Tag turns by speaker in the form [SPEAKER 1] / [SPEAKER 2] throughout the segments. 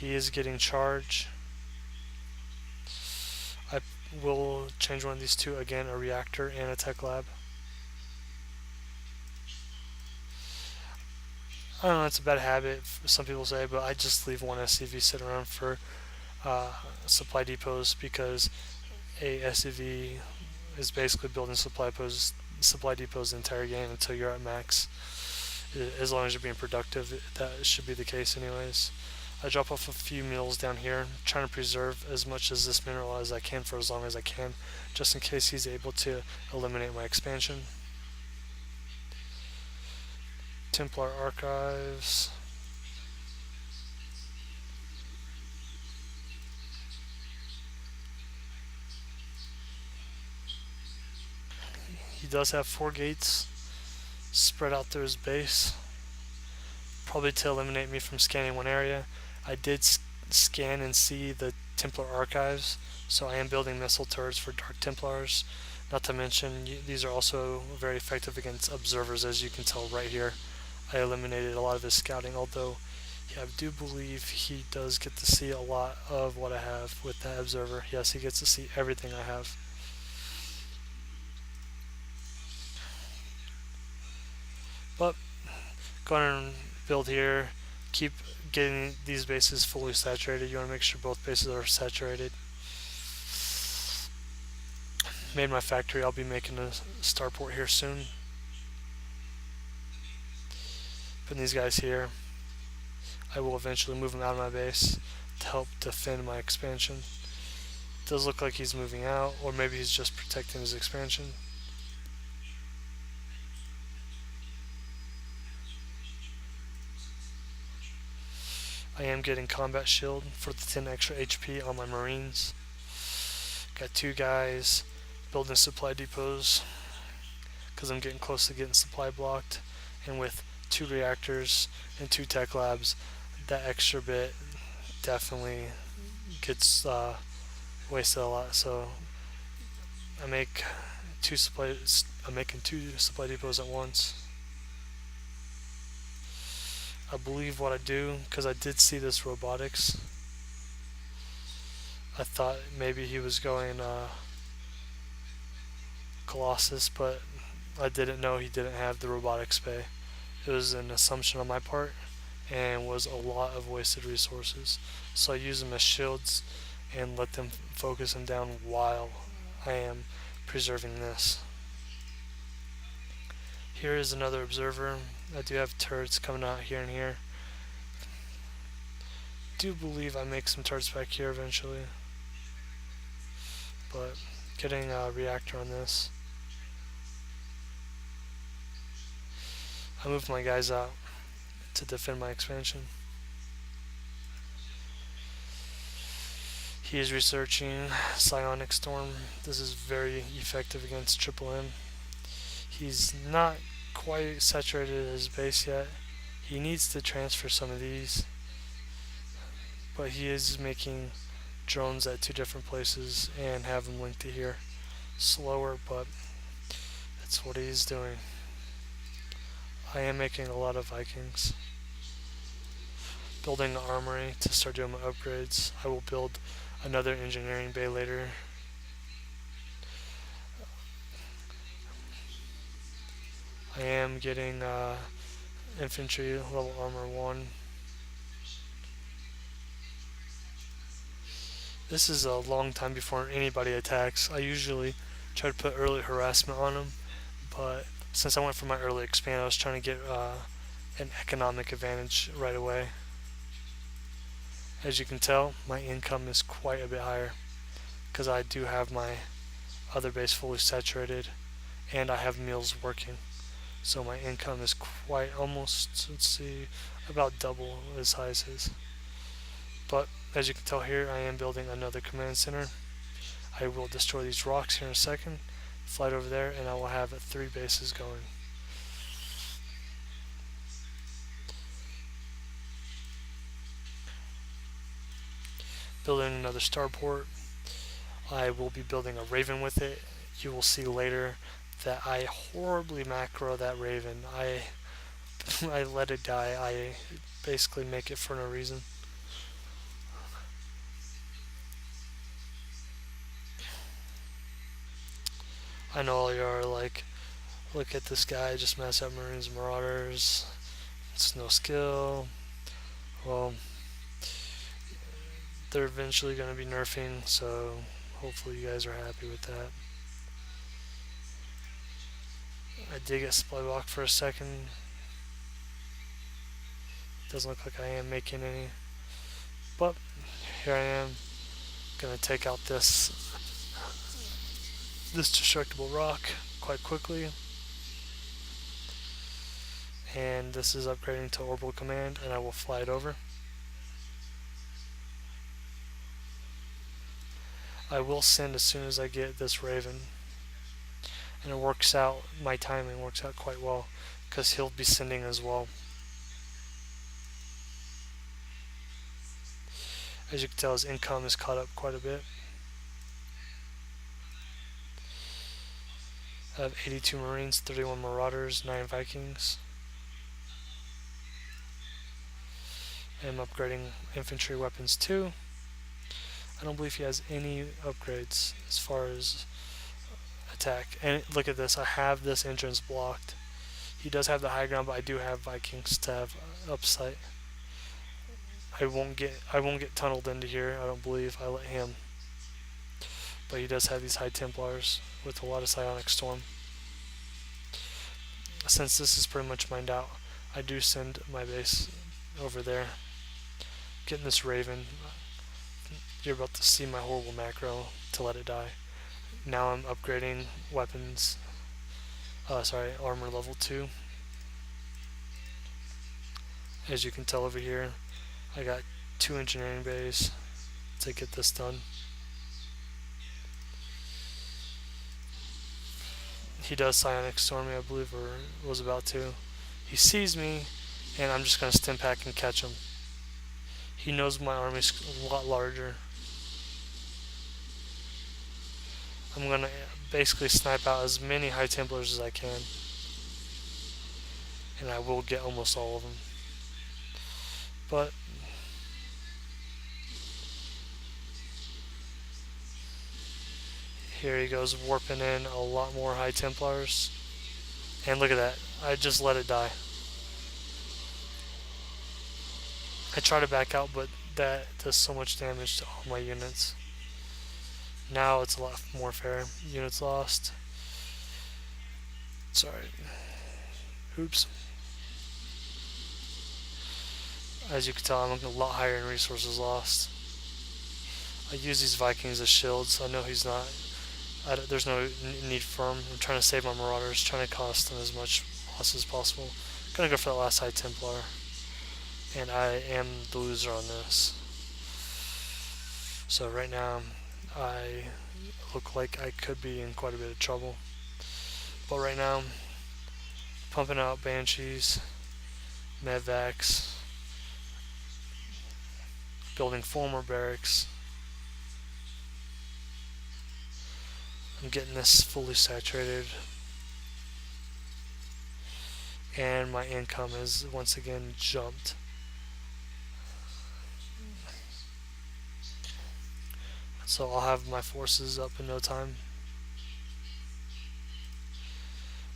[SPEAKER 1] He is getting charge. I will change one of these to, again, a reactor and a tech lab. I don't know, it's a bad habit, some people say, but I just leave one SCV sit around for uh, supply depots, because a SCV is basically building supply depots the entire game until you're at max. As long as you're being productive, that should be the case anyways. I drop off a few minerals down here, trying to preserve as much as this mineral as I can for as long as I can, just in case he's able to eliminate my expansion. Templar Archives. He does have 4 gates spread out through his base, probably to eliminate me from scanning one area. I did scan and see the Templar Archives, so I am building missile turrets for Dark Templars. Not to mention, these are also very effective against observers, as you can tell right here. I eliminated a lot of his scouting, although I do believe he does get to see a lot of what I have with that observer. Yes, he gets to see everything I have. But go ahead and build here. Keep getting these bases fully saturated. You want to make sure both bases are saturated. Made my factory. I'll be making a starport here soon. Putting these guys here. I will eventually move him out of my base to help defend my expansion. It does look like he's moving out, or maybe he's just protecting his expansion. I am getting combat shield for the 10 extra HP on my marines. Got 2 guys building supply depots because I'm getting close to getting supply blocked, and with 2 reactors and 2 tech labs, that extra bit definitely gets wasted a lot. So I'm making 2 supply depots at once. I believe what I do, because I did see this robotics. I thought maybe he was going Colossus, but I didn't know he didn't have the robotics bay. It was an assumption on my part and was a lot of wasted resources. So I use them as shields and let them focus him down while I am preserving this. Here is another observer. I do have turrets coming out here and here. Do believe I make some turrets back here eventually, but getting a reactor on this. I moved my guys out to defend my expansion. He is researching Psionic Storm. This is very effective against Triple M. He's not quite saturated his base yet. He needs to transfer some of these, but he is making drones at 2 different places and have them linked to here. Slower, but that's what he's doing. I am making a lot of Vikings. Building the armory to start doing my upgrades. I will build another engineering bay later. I am getting infantry level armor 1. This is a long time before anybody attacks. I usually try to put early harassment on them, but since I went for my early expand, I was trying to get an economic advantage right away. As you can tell, my income is quite a bit higher because I do have my other base fully saturated and I have meals working. So my income is quite almost, let's see, about double as high as his. But as you can tell here, I am building another command center. I will destroy these rocks here in a second, fly over there, and I will have 3 bases going. Building another starport. I will be building a Raven with it. You will see later that I horribly macro that Raven. I let it die. I basically make it for no reason. I know all you are like, look at this guy, just mess up Marines and Marauders. It's no skill. Well, they're eventually going to be nerfing, so hopefully you guys are happy with that. I did get supply block for a second. Doesn't look like I am making any. But here I am. Gonna take out this destructible rock quite quickly. And this is upgrading to orbital command, and I will fly it over. I will send as soon as I get this Raven. And it works out, my timing works out quite well, because he'll be sending as well. As you can tell, his income is caught up quite a bit. I have 82 Marines, 31 Marauders, 9 Vikings. I'm upgrading infantry weapons too. I don't believe he has any upgrades as far as attack. And look at this, I have this entrance blocked. He does have the high ground, but I do have Vikings to have upsight. I won't get tunneled into here. I don't believe I let him. But he does have these High Templars with a lot of Psionic Storm. Since this is pretty much mined out, I do send my base over there. Getting this Raven. You're about to see my horrible macro to let it die. Now I'm upgrading weapons. Armor level 2. As you can tell over here, I got 2 engineering bays to get this done. He does Psionic Storm me, I believe, or was about to. He sees me, and I'm just going to stim pack and catch him. He knows my army's a lot larger. I'm going to basically snipe out as many High Templars as I can. And I will get almost all of them. But here he goes, warping in a lot more High Templars. And look at that, I just let it die. I try to back out, but that does so much damage to all my units. Now it's a lot more fair. Units lost. Sorry. Oops. As you can tell, I'm a lot higher in resources lost. I use these Vikings as shields. I know he's not. There's no need for him. I'm trying to save my Marauders, trying to cost them as much loss as possible. I'm gonna go for that last High Templar. And I am the loser on this. So right now, I look like I could be in quite a bit of trouble. But right now, pumping out Banshees, Medvacs, building 4 more barracks. I'm getting this fully saturated. And my income has once again jumped. So I'll have my forces up in no time.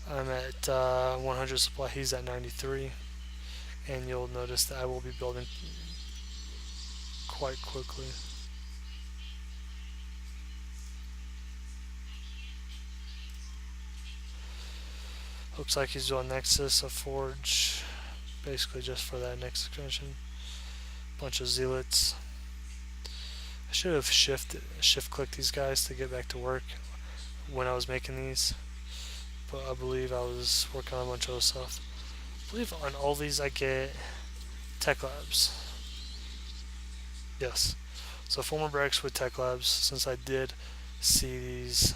[SPEAKER 1] I'm at 100 supply, he's at 93. And you'll notice that I will be building quite quickly. Looks like he's doing Nexus, a Forge, basically just for that next expansion. Bunch of Zealots. I should have shift clicked these guys to get back to work when I was making these, but I believe I was working on a bunch of other stuff. I believe on all these I get Tech Labs. Yes. So 4 more barracks with Tech Labs, since I did see these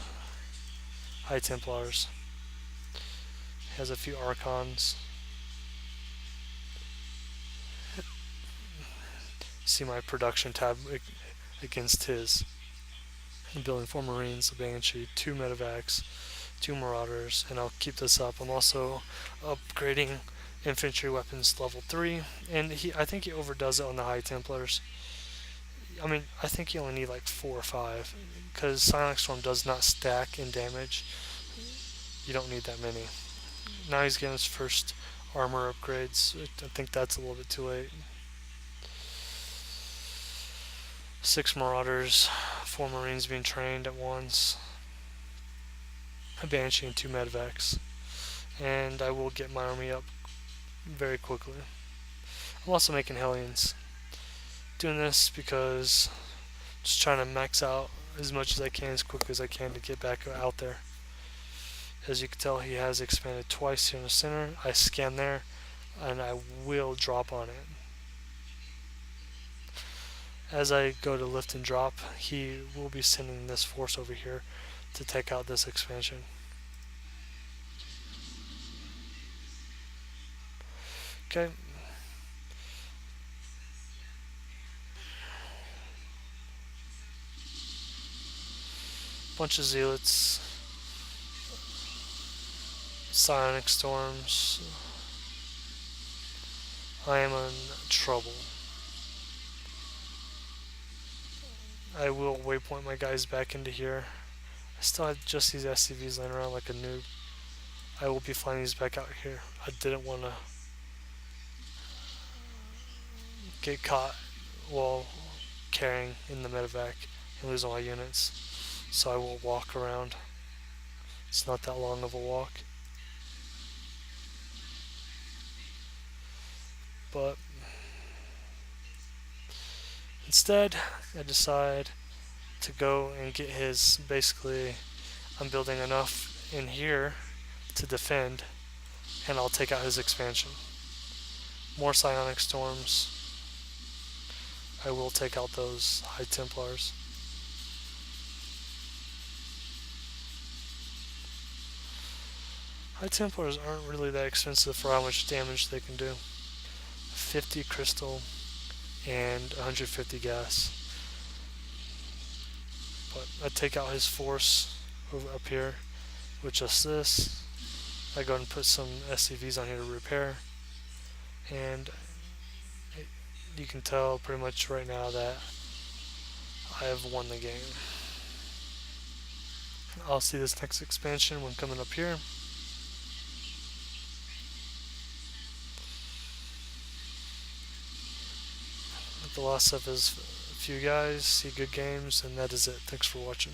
[SPEAKER 1] High Templars. Has a few Archons. See my production tab against his. I'm building 4 Marines, a Banshee, 2 Medivacs, 2 Marauders, and I'll keep this up. I'm also upgrading infantry weapons level 3, and I think he overdoes it on the High Templars. I mean, I think you only need like 4 or 5, because Silent Storm does not stack in damage. You don't need that many. Now he's getting his first armor upgrades. I think that's a little bit too late. 6 Marauders, 4 Marines being trained at once, a Banshee and 2 Medvacs. And I will get my army up very quickly. I'm also making Hellions. Doing this because I'm just trying to max out as much as I can as quickly as I can to get back out there. As you can tell, he has expanded twice here in the center. I scan there, and I will drop on it. As I go to lift and drop, he will be sending this force over here to take out this expansion. Okay. Bunch of zealots, psionic storms. I am in trouble. I will waypoint my guys back into here. I still have just these SCVs laying around like a noob. I will be flying these back out here. I didn't want to get caught while carrying in the medevac and lose all my units. So I will walk around. It's not that long of a walk. But instead, I decide to go and get his. Basically, I'm building enough in here to defend, and I'll take out his expansion. More psionic storms. I will take out those High Templars. High Templars aren't really that expensive for how much damage they can do. 50 crystal and 150 gas. But I take out his force over up here with just this. I go and put some SCVs on here to repair. And you can tell pretty much right now that I have won the game. I'll see this next expansion when coming up here. With the loss of his few guys, see good games, and that is it. Thanks for watching.